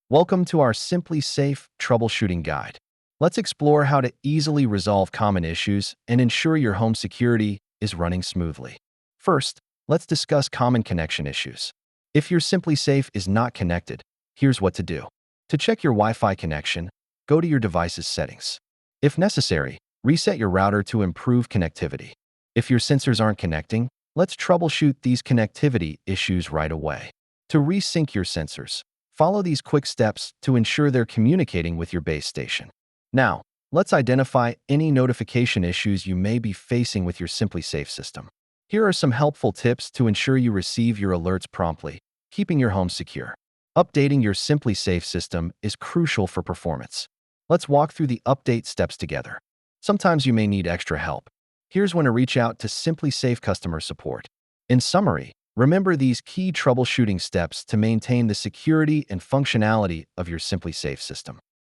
Welcome to our SimpliSafe Troubleshooting Guide. Let's explore how to easily resolve common issues and ensure your home security is running smoothly. First, let's discuss common connection issues. If your SimpliSafe is not connected, here's what to do. To check your Wi-Fi connection, go to your device's settings. If necessary, reset your router to improve connectivity. If your sensors aren't connecting, let's troubleshoot these connectivity issues right away. To resync your sensors, follow these quick steps to ensure they're communicating with your base station. Now, let's identify any notification issues you may be facing with your SimpliSafe system. Here are some helpful tips to ensure you receive your alerts promptly, keeping your home secure. Updating your SimpliSafe system is crucial for performance. Let's walk through the update steps together. Sometimes you may need extra help. Here's when to reach out to SimpliSafe customer support. In summary, remember these key troubleshooting steps to maintain the security and functionality of your SimpliSafe system.